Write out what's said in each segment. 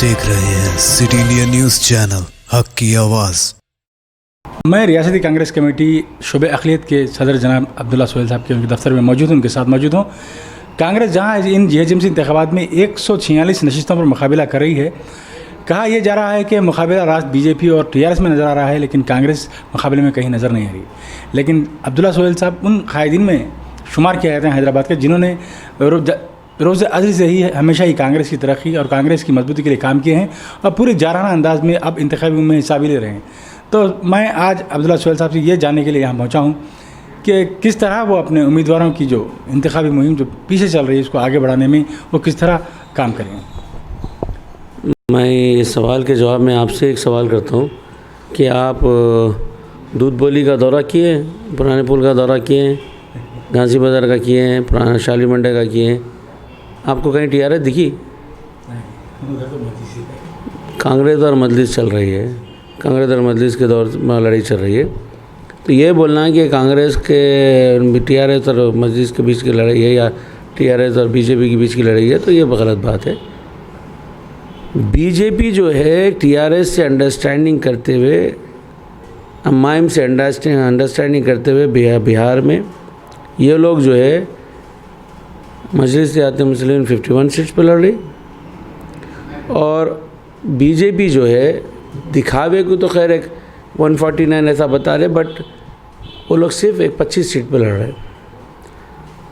देख रहे हैं सिटी इंडिया न्यूज़ चैनल, हक की आवाज़। मैं रियासती कांग्रेस कमेटी शुबे अक़लियत के सदर जनाब अब्दुल्ला सोहेल साहब के उनके दफ्तर में मौजूद हूँ, उनके साथ मौजूद हूँ। कांग्रेस जहाँ इन GHMC इंतखाबात में 146 नशिस्तों पर मुकाबला कर रही है, कहा यह जा रहा है कि मुकाबला राष्ट्र BJP और TRS में नज़र आ रहा है, लेकिन कांग्रेस मुकाबले में कहीं नज़र नहीं आ रही। लेकिन अब्दुल्ला सोहेल साहब उन कायदीन में शुमार किए जाते हैं हैदराबाद के, जिन्होंने रोज़ अज़ल से ही हमेशा ही कांग्रेस की तरक्की और कांग्रेस की मजबूती के लिए काम किए हैं और पूरे जाराना अंदाज में अब इंतखाबी में हिस्सा भी ले रहे हैं। तो मैं आज अब्दुल्ला सोहेल साहब से ये जानने के लिए यहाँ पहुँचा हूँ कि किस तरह वो अपने उम्मीदवारों की जो इंतखाबी मुहिम जो पीछे चल रही है उसको आगे बढ़ाने में वो किस तरह काम करेंगे। मैं इस सवाल के जवाब में आपसे एक सवाल करता हूँ कि आप दूध बोली का दौरा किए, पुराने पुल का दौरा किए, गांधी बाज़ार का किए हैं, पुराना शाली मंडे का किए हैं, आपको कहीं TRS दिखी? कांग्रेस और मजलिस चल रही है, कांग्रेस और मजलिस के दौर में लड़ाई चल रही है। तो ये बोलना है कि कांग्रेस के TRS और मजलिस के बीच की लड़ाई है या TRS और BJP के बीच की लड़ाई है, तो ये गलत बात है। BJP जो है TRS से अंडरस्टैंडिंग करते हुए, अम्माइम से अंडरस्टैंडिंग करते हुए बिहार में ये लोग जो है मजलिस मुस्लिम 51 सीट्स पर लड़ रही, और BJP जो है दिखावे को तो खैर एक 149 ऐसा बता रहे, बट वो लोग सिर्फ एक 25 सीट पर लड़ रहे हैं।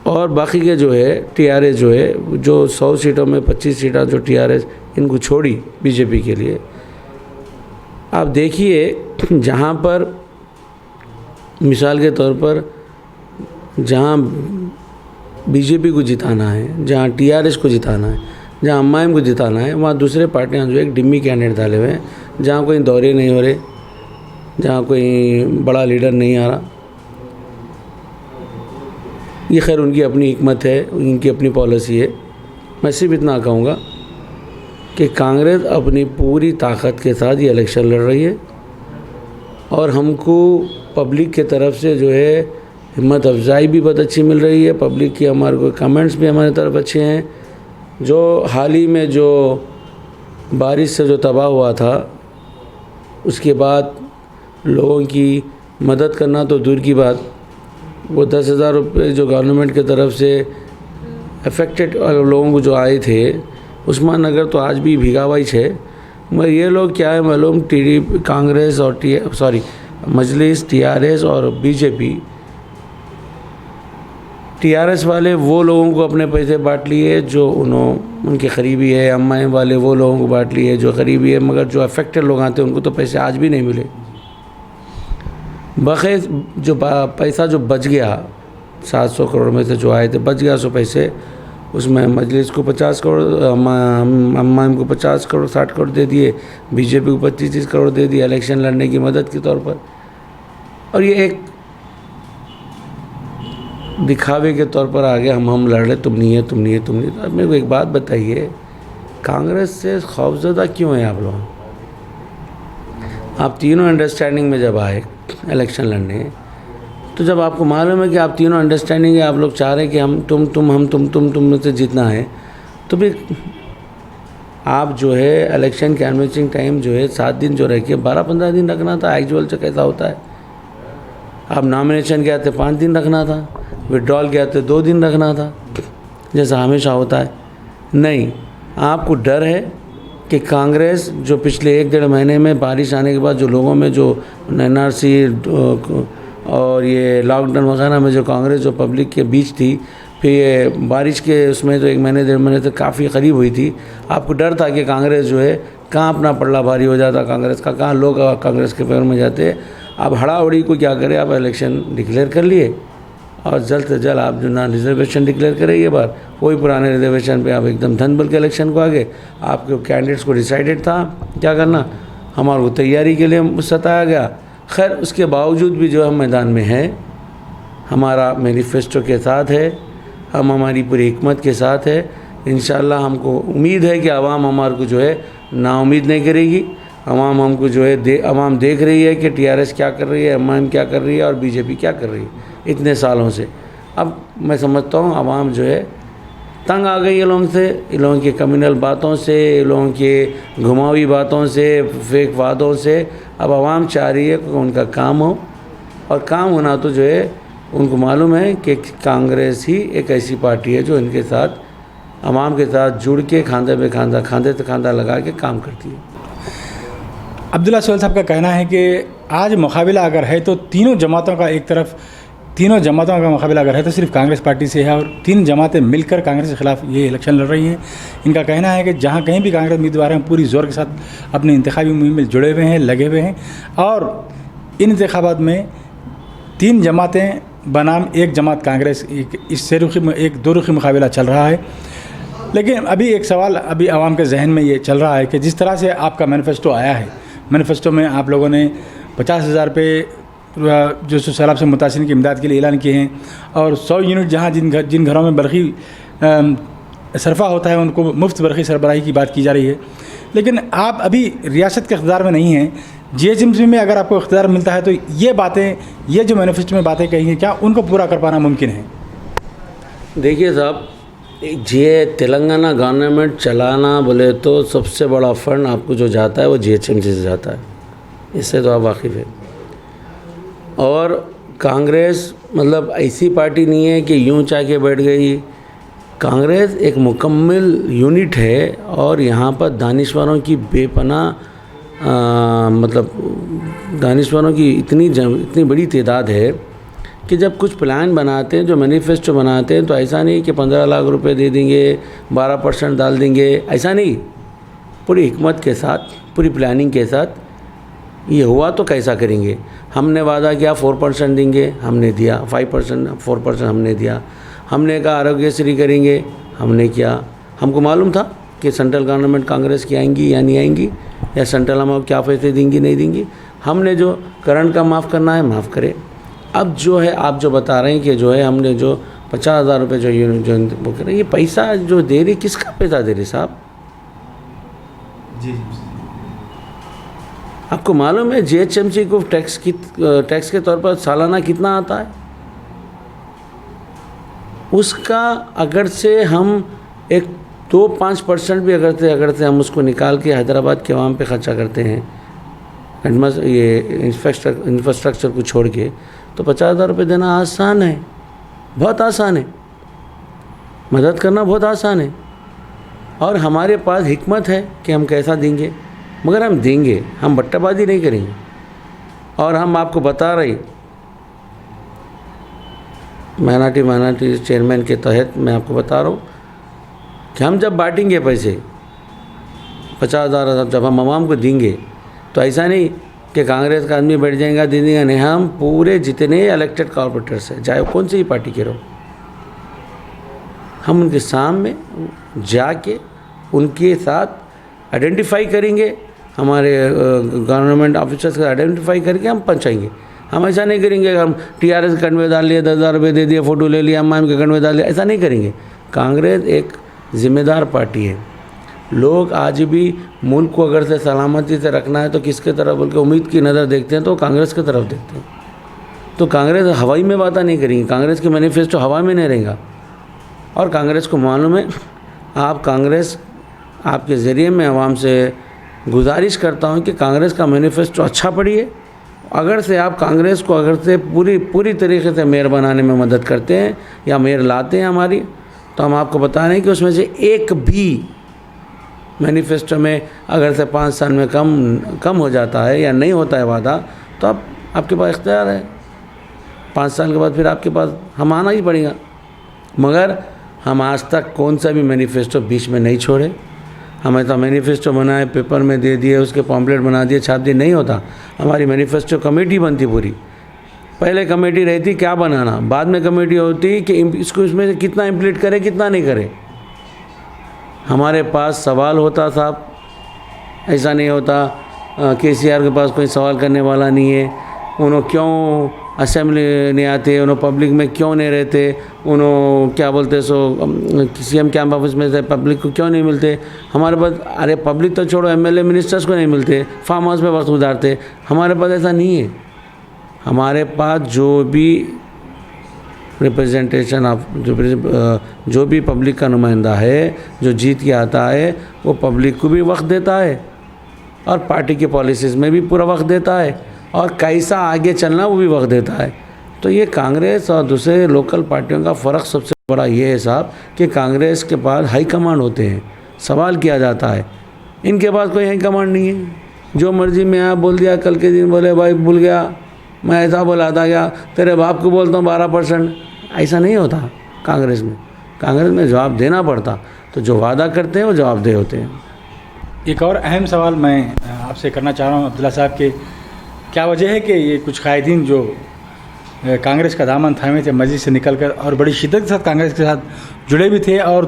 और बाकी के जो है TRS जो है, जो 100 सीटों में 25 सीटें जो TRS इनको छोड़ी BJP के लिए। आप देखिए, जहाँ पर मिसाल के तौर पर जहाँ BJP को जिताना है, जहाँ TRS को जिताना है, जहाँ अम्माइम को जिताना है, वहाँ दूसरे पार्टियाँ जो एक डिम्मी कैंडिडेट डाले हुए हैं, जहाँ कोई दौरे नहीं हो रहे, जहाँ कोई बड़ा लीडर नहीं आ रहा। ये खैर उनकी अपनी हिकमत है, उनकी अपनी पॉलिसी है। मैं सिर्फ इतना कहूँगा कि कांग्रेस अपनी पूरी ताकत के साथ ये इलेक्शन लड़ रही है, और हमको पब्लिक के तरफ से जो है हिम्मत अफजाई भी बहुत अच्छी मिल रही है। पब्लिक की हमारे को कमेंट्स भी हमारी तरफ अच्छे हैं। जो हाल ही में जो बारिश से जो तबाह हुआ था, उसके बाद लोगों की मदद करना तो दूर की बात, वो 10,000 रुपये जो गवर्नमेंट की तरफ से अफेक्टेड लोगों को जो आए थे, उस्मान नगर तो आज भी भीगा हुआ ही है। मगर ये लोग क्या है मालूम, कांग्रेस और मजलिस, TRS और BJP, TRS वाले वो लोगों को अपने पैसे बांट लिए जो उनके करीबी है, अम्माइम वाले वो लोगों को बांट लिए जो करीबी है, मगर जो अफेक्टेड लोग आते हैं उनको तो पैसे आज भी नहीं मिले। बख़ैर जो पैसा जो बच गया 700 करोड़ में से जो आए थे, बच गया 100 पैसे, उसमें मजलिस को 50 करोड़, अम्माइम को 50 करोड़ 60 करोड़ दे दिए, BJP को 25-30 करोड़ दे दिए इलेक्शन लड़ने की मदद के तौर पर। और ये एक दिखावे के तौर पर आगे हम लड़ रहे, तुम नहीं है, तुम नहीं है, तुम नहीं है। तो मेरे को एक बात बताइए, कांग्रेस से खौफजदा क्यों है आप लोग? आप तीनों अंडरस्टैंडिंग में जब आए इलेक्शन लड़ने, तो जब आपको मालूम है कि आप तीनों अंडरस्टैंडिंग है, आप लोग चाह रहे हैं कि हम तुम में से जीतना है, तो फिर आप जो है इलेक्शन कैनवेसिंग टाइम जो है 7 दिन जो रह के 12-15 दिन रखना था। एक्चुअल से कैसा होता है, आप नॉमिनेशन के आते 5 दिन रखना था, विड्रॉल के आते 2 दिन रखना था, जैसा हमेशा होता है। नहीं, आपको डर है कि कांग्रेस जो पिछले 1-1.5 महीने में बारिश आने के बाद जो लोगों में जो NRC और ये लॉकडाउन वगैरह में जो कांग्रेस जो पब्लिक के बीच थी, फिर ये बारिश के उसमें तो 1 महीने 1.5 महीने तक काफ़ी करीब हुई थी। आपको डर था कि कांग्रेस जो है कहाँ अपना पल्ला भारी हो जाता कांग्रेस का, कहाँ लोग कांग्रेस के फेवर में जाते। अब हड़ाहड़ी को क्या करें, आप इलेक्शन डिक्लेयर कर लिए, और जल्द से जल्द आप जो ना रिजर्वेशन डिक्लेयर करें, ये बार कोई पुराने रिजर्वेशन पे आप एकदम धन बल के इलेक्शन को आगे। आपके कैंडिडेट्स को डिसाइडेड था क्या करना, हमारे को तैयारी के लिए सताया गया। खैर उसके बावजूद भी जो हम मैदान में हैं, हमारा मैनिफेस्टो के साथ है, हम हमारी पूरी हिकमत के साथ है। इंशाल्लाह हमको उम्मीद है कि आवाम हमारे को जो है नाउम्मीद नहीं करेगी। आवाम हमको जो है आवाम देख रही है कि TRS क्या कर रही है, अम्माइम क्या कर रही है और BJP क्या कर रही है इतने सालों से। अब मैं समझता हूँ आवाम जो है तंग आ गई ये लोगों से, ये लोगों की कम्युनल बातों से, ये लोगों की घुमावी बातों से, फेक वादों से। अब आवाम चाह रही है कि उनका काम हो, और काम होना तो जो है उनको मालूम है कि कांग्रेस ही एक ऐसी पार्टी है जो इनके साथ, आवाम के साथ जुड़ के खांधे पे खांधा, खांधे से खांधा लगा के काम करती है। अब्दुल्ला सोहेल साहब का कहना है कि आज मुकाबला अगर है तो तीनों जमातों का, एक तरफ तीनों जमातों का मुकाबला अगर है तो सिर्फ कांग्रेस पार्टी से है, और तीन जमातें मिलकर कांग्रेस के खिलाफ ये इलेक्शन लड़ रही हैं। इनका कहना है कि जहाँ कहीं भी कांग्रेस उम्मीदवार हैं पूरी ज़ोर के साथ अपनी इंतखाबी मुहिम में जुड़े हुए हैं, लगे हुए हैं, और इन इंतखाबात में तीन जमातें बनाम एक जमात कांग्रेस, इससे एक दो रुखी मुकाबला चल रहा है। लेकिन अभी एक सवाल अभी आवाम के जहन में ये चल रहा है कि जिस तरह से आपका मैनिफेस्टो आया है, मैनिफेस्टो में आप लोगों ने 50,000 रुपये जो सैलाब से मुतासिर की इमदाद के लिए ऐलान किए हैं, और 100 यूनिट जहाँ जिन घरों में बरक़ी सरफा होता है उनको मुफ्त बरक़ी सरबराही की बात की जा रही है। लेकिन आप अभी रियासत के इक़्तिदार में नहीं हैं, जीएचएमसी में अगर आपको इक़्तिदार मिलता है तो ये बातें, ये जो मैनिफेस्टो में बातें कही हैं, क्या उनको पूरा कर पाना मुमकिन है? देखिए साहब, ये तेलंगाना गवर्नमेंट चलाना बोले तो सबसे बड़ा फंड आपको जो जाता है वो जीएचएमसी से जाता है, इससे तो आप वाकिफ़ हैं। और कांग्रेस मतलब ऐसी पार्टी नहीं है कि यूं चाह के बैठ गई। कांग्रेस एक मुकम्मल यूनिट है, और यहाँ पर दानिश्वरों की बेपनाह मतलब दानिश्वरों की इतनी बड़ी तादाद है कि जब कुछ प्लान बनाते हैं, जो मैनिफेस्टो बनाते हैं, तो ऐसा नहीं कि 15 लाख रुपए दे देंगे, 12% डाल देंगे, ऐसा नहीं। पूरी हिकमत के साथ, पूरी प्लानिंग के साथ ये हुआ तो कैसा करेंगे। हमने वादा किया 4% देंगे, हमने दिया 5%, 4% हमने दिया। हमने कहा आरोग्यश्री करेंगे, हमने किया। हमको मालूम था कि सेंट्रल गवर्नमेंट कांग्रेस की आएंगी या नहीं आएंगी, या सेंट्रल हम क्या पैसे देंगी नहीं देंगी। हमने जो करंट का माफ़ करना है माफ़ करें। अब जो है आप जो बता रहे हैं कि जो है हमने जो 50,000 रुपये जो वो करें, ये पैसा जो दे रही, किसका पैसा दे रही साहब? जी, आपको मालूम है जीएचएमसी को टैक्स के तौर पर सालाना कितना आता है? उसका अगर से हम एक 2-5% भी अगर से हम उसको निकाल के हैदराबाद के आवाम पे खर्चा करते हैं, ये इंफ्रास्ट्रक्चर को छोड़ के, तो 50,000 रुपये देना आसान है, बहुत आसान है। मदद करना बहुत आसान है, और हमारे पास हिकमत है कि हम कैसा देंगे, मगर हम देंगे, हम बट्टाबाजी नहीं करेंगे। और हम आपको बता रहे, माइनॉरिटी चेयरमैन के तहत मैं आपको बता रहा हूँ कि हम जब बांटेंगे पैसे 50,000 जब हम आवाम को देंगे, तो ऐसा नहीं कि कांग्रेस का आदमी बैठ जाएगा दे देंगे, नहीं। हम पूरे जितने इलेक्टेड कॉर्पोरेटर्स हैं, चाहे कौन सी ही पार्टी के रहो, हम उनके सामने जाके उनके साथ आइडेंटिफाई करेंगे, हमारे गवर्नमेंट ऑफिसर्स का आइडेंटिफाई करके हम पहुँचाएंगे। हम ऐसा नहीं करेंगे हम टीआरएस के कंडे डाल लिए, 10,000 रुपये दे दिए, फ़ोटो ले लिया, अम्मा के कंडे डाल लिया, ऐसा नहीं करेंगे। कांग्रेस एक ज़िम्मेदार पार्टी है। लोग आज भी मुल्क को अगर से सलामती से रखना है तो किसके तरफ बोल के उम्मीद की नज़र देखते हैं, तो कांग्रेस की तरफ देखते हैं। तो कांग्रेस हवाई में बातें नहीं करेंगी, कांग्रेस की मैनिफेस्टो हवा में नहीं रहेगा। और कांग्रेस को मालूम है, आप कांग्रेस, आपके ज़रिए मैं आवाम से गुजारिश करता हूं कि कांग्रेस का मैनिफेस्टो अच्छा पढ़िए। अगर से आप कांग्रेस को अगर से पूरी तरीके से मेयर बनाने में मदद करते हैं या मेयर लाते हैं हमारी, तो हम आपको बता रहे हैं कि उसमें से एक भी मैनिफेस्टो में अगर से 5 साल में कम हो जाता है या नहीं होता है वादा, तो आपके पास इख्तियार है। 5 साल के बाद फिर आपके पास हम आना ही पड़ेगा। मगर हम आज तक कौन सा भी मैनिफेस्टो बीच में नहीं छोड़े। हमें तो मैनिफेस्टो बनाए, पेपर में दे दिए, उसके पॉम्पलेट बना दिए, छाप दिए, नहीं होता। हमारी मैनिफेस्टो कमेटी बनती पूरी। पहले कमेटी रहती क्या बनाना, बाद में कमेटी होती कि इसको इसमें से कितना इम्प्लीट करे कितना नहीं करे। हमारे पास सवाल होता साहब, ऐसा नहीं होता केसीआर के पास कोई सवाल करने वाला नहीं है। उन्होंने क्यों असेंबली नहीं आते, उन्होंने पब्लिक में क्यों नहीं रहते, उन्होंने क्या बोलते सो सीएम कैंप ऑफिस में से पब्लिक को क्यों नहीं मिलते। हमारे पास, अरे पब्लिक तो छोड़ो, एमएलए मिनिस्टर्स को नहीं मिलते, फार्म हाउस में वक्त गुजारते। हमारे पास ऐसा नहीं है। हमारे पास जो भी रिप्रेजेंटेशन ऑफ जो भी पब्लिक का नुमाइंदा है, जो जीत के आता है, वो पब्लिक को भी वक्त देता है और पार्टी की पॉलिसीज़ में भी पूरा वक्त देता है और कैसा आगे चलना वो भी वक्त देता है। तो ये कांग्रेस और दूसरे लोकल पार्टियों का फ़र्क सबसे बड़ा ये है साहब कि कांग्रेस के पास हाई कमांड होते हैं, सवाल किया जाता है। इनके पास कोई हाई कमांड नहीं है, जो मर्जी में आया बोल दिया। कल के दिन बोले भाई भूल गया, मैं ऐसा बोला था क्या, तेरे बाप को बोलता हूँ 12%। ऐसा नहीं होता कांग्रेस में। कांग्रेस में जवाब देना पड़ता, तो जो वादा करते हैं वो जवाबदेह होते हैं। एक और अहम सवाल मैं आपसे करना चाह रहा हूँ अब्दुल्ला साहब के, क्या वजह है कि ये कुछ कायदीन जो कांग्रेस का दामन थामे थे मस्जिद से निकलकर और बड़ी शिद्दत के साथ कांग्रेस के साथ जुड़े भी थे, और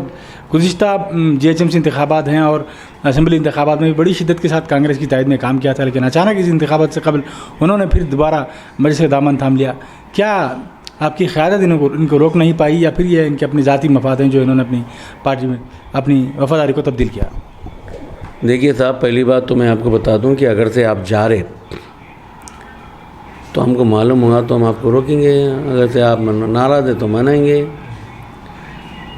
गुज़िश्ता जीएचएमसी इंतखाबात हैं और असेंबली इंतखाबात में भी बड़ी शिद्दत के साथ कांग्रेस की तायद में काम किया था, लेकिन अचानक इस इंतखाबात से कबल उन्होंने फिर दोबारा मस्जिद का दामन थाम लिया। क्या आपकी क़यादत इनको रोक नहीं पाई, या फिर ये इनके अपनी ज़ाती मफाद हैं जो इन्होंने अपनी पार्टी में अपनी वफादारी को तब्दील किया? देखिए साहब, पहली बात तो मैं आपको बता दूं कि अगर से आप जा रहे तो हमको मालूम हुआ तो हम आपको रोकेंगे, अगर से आप नाराज़ है तो मनाएंगे।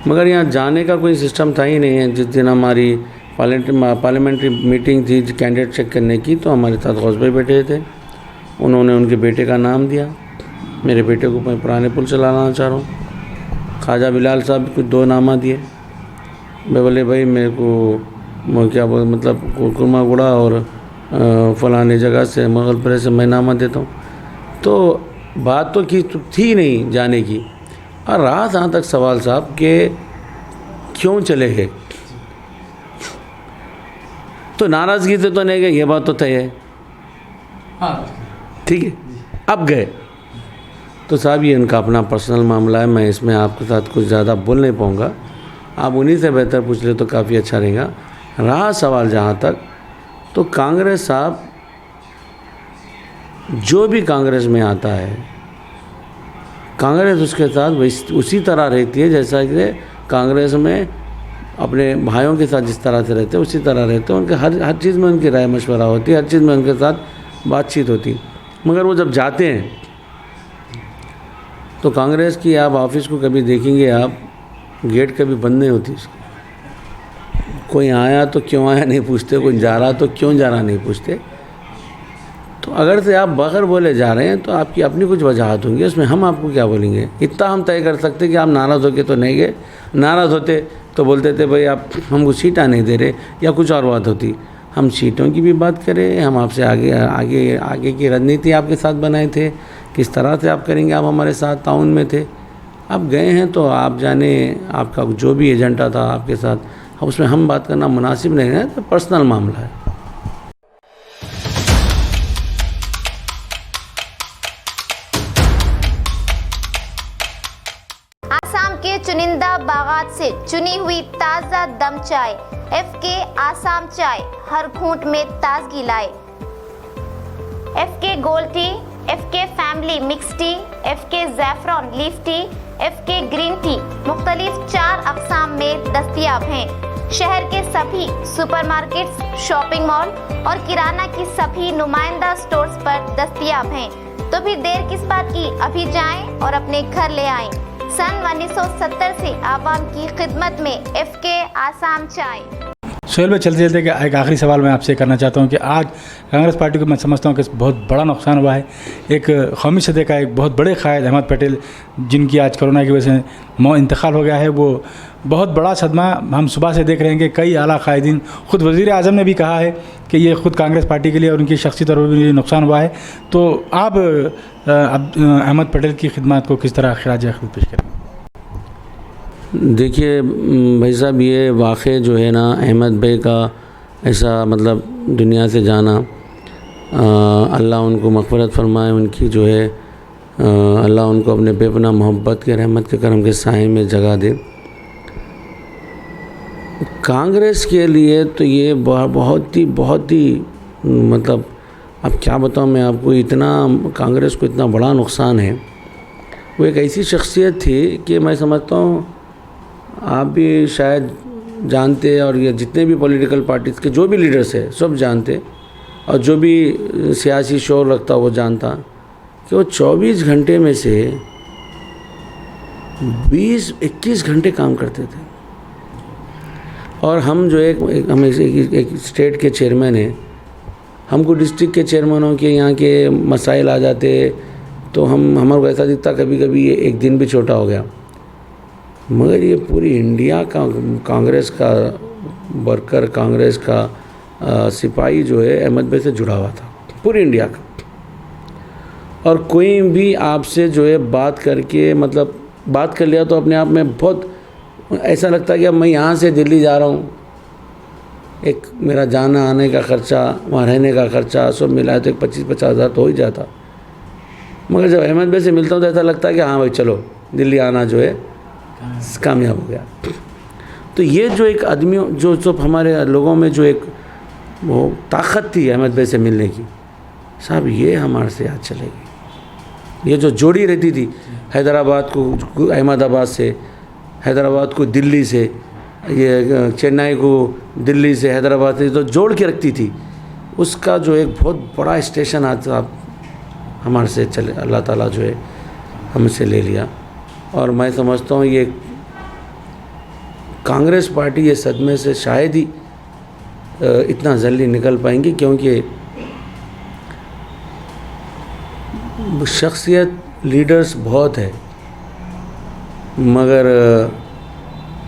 मगर यहाँ जाने का कोई सिस्टम था ही नहीं है। जिस दिन हमारी पार्लियामेंट्री मीटिंग थी कैंडिडेट चेक करने की, तो हमारे साथ गौस भाई बैठे थे। उन्होंने उनके बेटे का नाम दिया, मेरे बेटे को मैं पुराने पुल से लाना चाह रहा हूँ। ख्वाजा बिलाल साहब कुछ 2 नामा दिए। मैं बोले भाई मेरे को क्या बोल मतलब कुरमागुड़ा और फलाने जगह से मंगलपुरे से मैं नामा देता हूँ। तो बात तो की थी नहीं जाने की, और रहा जहाँ तक सवाल साहब कि क्यों चले गए, तो नाराज़गी से तो नहीं गए, ये बात तो तय है। हाँ ठीक है, अब गए तो साहब ये इनका अपना पर्सनल मामला है, मैं इसमें आपके साथ कुछ ज़्यादा बोल नहीं पाऊँगा। आप उन्हीं से बेहतर पूछ ले तो काफ़ी अच्छा रहेगा। रहा सवाल जहाँ तक, तो कांग्रेस साहब जो भी कांग्रेस में आता है, कांग्रेस उसके साथ उसी तरह रहती है जैसा कि कांग्रेस में अपने भाइयों के साथ जिस तरह से रहते हैं उसी तरह रहते हैं। उनके हर चीज़ में उनकी राय मशवरा होती है, हर चीज़ में उनके साथ बातचीत होती। मगर वो जब जाते हैं तो कांग्रेस की आप ऑफिस को कभी देखेंगे आप, गेट कभी बंद नहीं होती उसकी। कोई आया तो क्यों आया नहीं पूछते, कोई जा रहा तो क्यों जा रहा नहीं पूछते। तो अगर से आप बगैर बोले जा रहे हैं तो आपकी अपनी कुछ वजहात होंगी, उसमें हम आपको क्या बोलेंगे। इतना हम तय कर सकते कि आप नाराज़ होके तो नहीं गए, नाराज़ होते तो बोलते थे भाई आप हमको सीटें नहीं दे रहे, या कुछ और बात होती। हम सीटों की भी बात करें, हम आपसे आगे की रणनीति आपके साथ बनाए थे, किस तरह से आप करेंगे, आप हमारे साथ ताउन में थे। आप गए हैं तो आप जाने आपका जो भी एजेंडा था आपके साथ, उसमें हम बात करना मुनासिब नहीं है, तो पर्सनल मामला है। आसाम के चुनिंदा बागात से चुनी हुई ताज़ा दम चाय, एफके आसाम चाय हर घूंट में ताजगी लाए। एफके gold tea, एफके family mix T, एफके ज़ैफ़रॉन leaf tea, एफके green tea मुख्तलिफ 4 अक़साम में दस्तयाब हैं। शहर के सभी सुपरमार्केट्स, शॉपिंग मॉल और किराना की सभी नुमाइंदा स्टोर्स पर दस्तयाब हैं। तो फिर देर किस बात की, अभी जाएं और अपने घर ले आएं। सन 1970 से आवाम की खिदमत में एफके आसाम चाय। सोहेल भाई, चलते चलते एक आखिरी सवाल मैं आपसे करना चाहता हूं कि आज कांग्रेस पार्टी को मैं समझता हूं कि बहुत बड़ा नुकसान हुआ है। एक कौमी सतह का एक बहुत बड़े कायद अहमद पटेल, जिनकी आज कोरोना की वजह से इंतकाल हो गया है, वो बहुत बड़ा सदमा हम सुबह से देख रहे हैं कि कई आला कायदीन, ख़ुद वज़ीर आज़म ने भी कहा है कि ये ख़ुद कांग्रेस पार्टी के लिए और उनकी शख्सी तौर पर भी नुकसान हुआ है। तो आप अहमद पटेल की खिदमत को किस तरह खराज अक़ीदत पेश करें? देखिए भाई साहब, ये वाक़े जो है ना, अहमद भाई का ऐसा मतलब दुनिया से जाना, अल्लाह उनको मग़फ़िरत फ़रमाए, उनकी जो है अल्लाह उनको अपने बेपनाह मोहब्बत के रहमत के करम के साए में जगह दे। कांग्रेस के लिए तो ये बहुत ही मतलब अब क्या बताऊँ मैं आपको, इतना कांग्रेस को इतना बड़ा नुकसान है। वो एक ऐसी शख्सियत थी कि मैं समझता हूँ आप भी शायद जानते, और ये जितने भी पॉलिटिकल पार्टीज़ के जो भी लीडर्स हैं सब जानते, और जो भी सियासी शोर रखता वो जानता कि वो 24 घंटे में से 20-21 घंटे काम करते थे। और हम जो हम एक स्टेट के चेयरमैन हैं, हमको डिस्ट्रिक्ट के चेयरमैनों के यहाँ के मसाइल आ जाते तो हमारे को ऐसा दिखता कभी कभी ये एक दिन भी छोटा हो गया। मगर ये पूरी इंडिया का कांग्रेस का वर्कर, कांग्रेस का सिपाही जो है अहमद भाई से जुड़ा हुआ था, पूरी इंडिया का। और कोई भी आपसे जो है बात करके मतलब बात कर लिया तो अपने आप में बहुत ऐसा लगता है कि अब मैं यहाँ से दिल्ली जा रहा हूँ, एक मेरा जाना आने का ख़र्चा, वहाँ रहने का ख़र्चा सब मिलाए तो एक 25-50 हज़ार तो हो ही जाता। मगर जब अहमद भाई से मिलता हूँ तो ऐसा लगता है कि हाँ भाई चलो दिल्ली आना जो है कामयाब हो गया। तो ये जो एक आदमी जो सब हमारे लोगों में जो एक वो ताकत थी अहमद भाई से मिलने की, साहब ये हमारे से याद चलेगी। ये जो जोड़ी रहती थी हैदराबाद को अहमदाबाद से, हैदराबाद को दिल्ली से, ये चेन्नई को दिल्ली से, हैदराबाद से तो जोड़ के रखती थी, उसका जो एक बहुत बड़ा स्टेशन आज आप हमारे से चले, अल्लाह ताला जो है हमसे ले लिया। और मैं समझता हूँ ये कांग्रेस पार्टी ये सदमे से शायद ही इतना जल्दी निकल पाएंगी, क्योंकि शख्सियत लीडर्स बहुत है मगर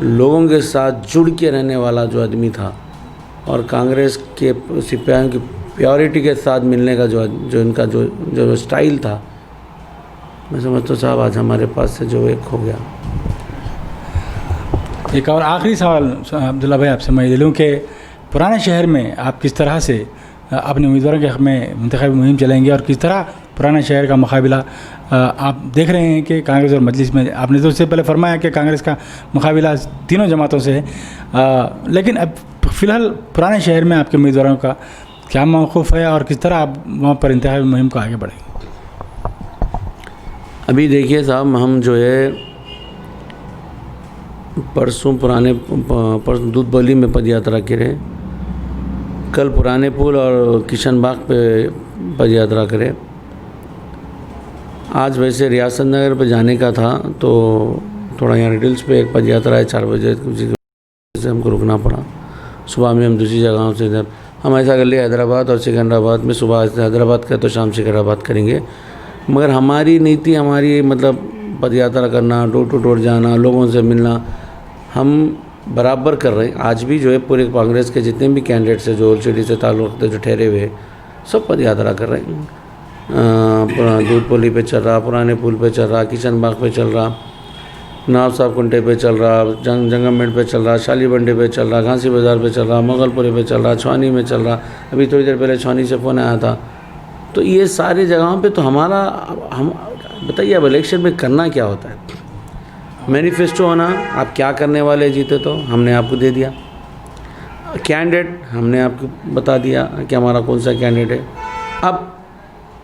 लोगों के साथ जुड़ के रहने वाला जो आदमी था और कांग्रेस के सिपाहियों की प्योरिटी के साथ मिलने का जो इनका जो स्टाइल था, मैं समझता हूँ साहब आज हमारे पास से जो एक हो गया। एक और आखिरी सवाल अब्दुल्ला भाई आपसे मैं दिलूँ कि पुराने शहर में आप किस तरह से अपने उम्मीदवारों के हक़ में इंतखाबी मुहिम चलाएंगे और किस तरह पुराने शहर का मुकाबला आप देख रहे हैं कि कांग्रेस और मजलिस में, आपने तो उससे पहले फरमाया कि कांग्रेस का मुकाबला तीनों जमातों से है, लेकिन अब फ़िलहाल पुराने शहर में आपके उम्मीदवारों का क्या मौक़िफ़ है और किस तरह आप वहाँ पर इंतखाबी मुहिम को आगे बढ़ेंगे? अभी देखिए साहब, हम जो है परसों दूध बली में पद यात्रा करे, कल पुराने पुल और किशन बाग पे पद यात्रा करे, आज वैसे रियासत नगर पे जाने का था तो थोड़ा यहाँ रिडल्स पे एक पद यात्रा है 4 बजे से हमको रुकना पड़ा। सुबह में हम दूसरी जगहों से इधर हम ऐसा कर लिए हैदराबाद और सिकंदराबाद में, सुबह हैदराबाद का तो शाम सिकंदराबाद करेंगे। मगर हमारी नीति, हमारी मतलब पद यात्रा करना, डोर टू डोर जाना, लोगों से मिलना हम बराबर कर रहे हैं। आज भी जो है पूरे कांग्रेस के जितने भी कैंडिडेट्स हैं जो ओल्ड से ताल्लुक़ रखते जो ठहरे हुए सब पद यात्रा कर रहे हैं। दूध पोली पे चल रहा, पुराने पुल पे चल रहा, किशन बाग पे चल रहा, नवाब साहब कुंटे पे चल रहा, जंगममेट पे चल रहा, शाली बंडे पे चल रहा, घासी बाज़ार पे चल रहा, मुगलपुरे पे चल रहा, छावनी में चल रहा। अभी थोड़ी देर पहले छावनी से फ़ोन आया था। तो ये सारी जगहों पे तो हम बताइए अब इलेक्शन में करना क्या होता है? मैनिफेस्टो होना, आप क्या करने वाले जीते तो हमने आपको दे दिया, कैंडिडेट हमने आपको बता दिया कि हमारा कौन सा कैंडिडेट है। अब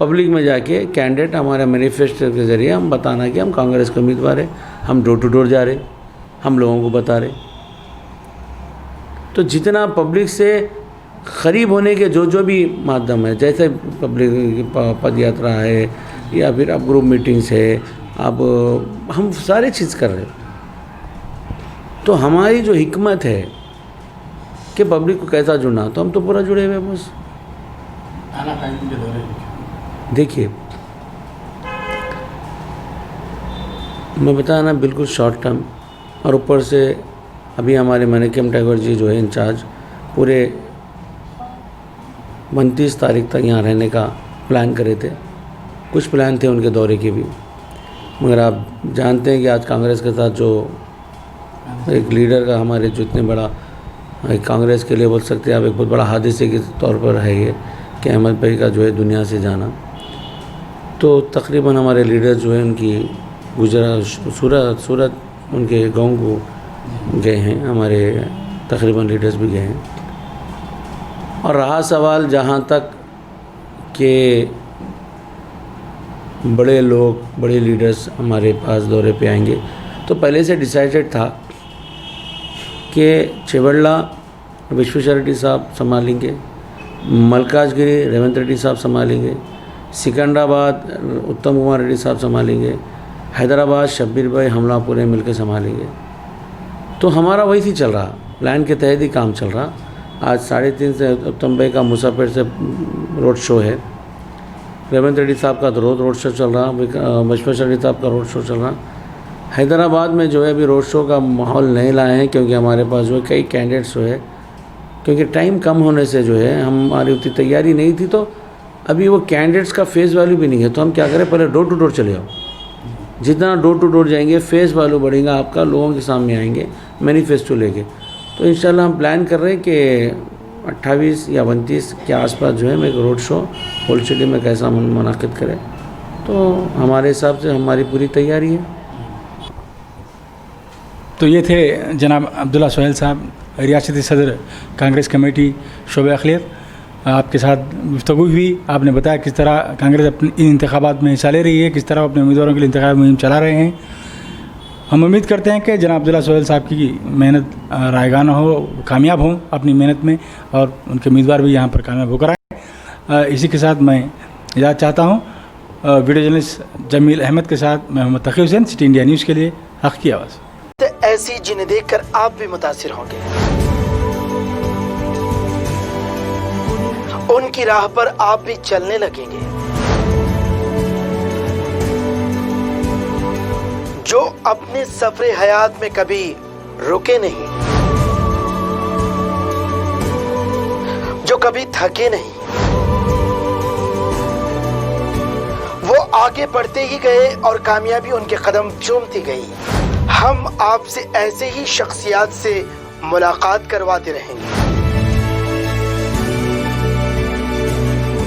पब्लिक में जाके कैंडिडेट हमारे मैनिफेस्टो के ज़रिए हम बताना कि हम कांग्रेस के उम्मीदवार हैं, हम डोर टू डोर जा रहे, हम लोगों को बता रहे। तो जितना पब्लिक से करीब होने के जो भी माध्यम है, जैसे पब्लिक पद यात्रा है या फिर अब ग्रुप मीटिंग्स है, अब हम सारे चीज़ कर रहे हैं। तो हमारी जो हिकमत है कि पब्लिक को कैसा जुड़ना, तो हम तो पूरा जुड़े हुए बस। देखिए मैं बताया ना, बिल्कुल शॉर्ट टर्म, और ऊपर से अभी हमारे मनिकम टैगोर जी जो है इंचार्ज, पूरे 29 तारीख तक यहाँ रहने का प्लान करे थे। कुछ प्लान थे उनके दौरे के भी, मगर आप जानते हैं कि आज कांग्रेस के साथ जो एक लीडर का हमारे जो इतने बड़ा कांग्रेस के लिए बोल सकते हैं आप एक बहुत बड़ा हादसे के तौर पर है ये कि अहमद भाई का जो है दुनिया से जाना। तो तकरीबन हमारे लीडर जो है उनकी सूरत उनके गांव को गए हैं, हमारे तकरीबन लीडर्स भी गए हैं। और रहा सवाल जहाँ तक के बड़े लोग, बड़े लीडर्स हमारे पास दौरे पे आएंगे, तो पहले से डिसाइडेड था कि चेवड़ला विश्वेश्वर रेड्डी साहब संभालेंगे, मल्काजगिरी रेवंत रेड्डी साहब संभालेंगे, सिकंदराबाद उत्तम कुमार रेड्डी साहब संभालेंगे, हैदराबाद शब्बीर भाई हमला पूरे मिलकर संभालेंगे। तो हमारा वही ही चल रहा, प्लान के तहत ही काम चल रहा। आज 3:30 से उत्तम भाई का मुसाफिर से रोड शो है, रेवंत रेड्डी साहब का तो रोड शो चल रहा, बशफश रेड्डी साहब का रोड शो चल रहा। हैदराबाद में जो है अभी रोड शो का माहौल नहीं लाए हैं, क्योंकि हमारे पास जो है कई कैंडिडेट्स जो है, क्योंकि टाइम कम होने से जो है हमारी उतनी तैयारी नहीं थी, तो अभी वो कैंडिडेट्स का फेस वैल्यू भी नहीं है। तो हम क्या करें, पहले डोर टू डोर चले जाओ। जितना डोर टू डोर जाएंगे फेस वैल्यू बढ़ेगा आपका, लोगों के सामने आएंगे मैनिफेस्टो लेके। तो इंशाल्लाह हम प्लान कर रहे हैं कि 28 या 29 के आसपास जो है हम एक रोड शो होल सिटी में कैसा मुनाकिद करें। तो हमारे हिसाब से हमारी पूरी तैयारी है। तो ये थे जनाब अब्दुल्ला सोहेल साहब, रियासती सदर कांग्रेस कमेटी शोबे अक़लियत। आपके साथ गुफ्तगू हुई, आपने बताया किस तरह कांग्रेस अपने इन इंतखाबात में हिस्सा ले रही है, किस तरह अपने उम्मीदवारों के लिए इंतखाब मुहिम चला रहे हैं। हम उम्मीद करते हैं कि जनाब अब्दुल्ला सोहेल साहब की मेहनत रायगाना हो, कामयाब हों अपनी मेहनत में, और उनके उम्मीदवार भी यहाँ पर कामयाब होकर आए। इसी के साथ मैं इजाज़त चाहता हूँ। वीडियो जर्नलिस्ट जमील अहमद के साथ मैं मोहम्मद तकी हुसैन, सिटी इंडिया न्यूज़ के लिए हक़ की आवाज़। ऐसी जिन्हें देखकर आप भी मुतासिर होंगे, उनकी राह पर आप भी चलने लगेंगे। जो अपने सफरे हयात में कभी रुके नहीं, जो कभी थके नहीं, वो आगे बढ़ते ही गए और कामयाबी उनके कदम चूमती गई। हम आपसे ऐसे ही शख्सियात से मुलाकात करवाते रहेंगे।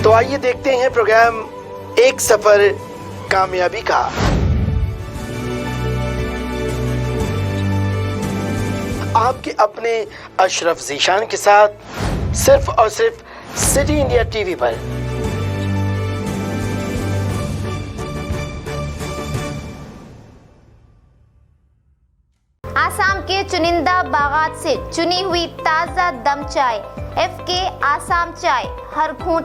तो आइए देखते हैं प्रोग्राम एक सफर कामयाबी का। आपके अपने अशरफ ज़ीशान के साथ सिर्फ और सिर्फ सिटी इंडिया टीवी पर। आसाम के चुनिंदा बागात से चुनी हुई ताज़ा दम चाय, FK आसाम चाय, हर घूंट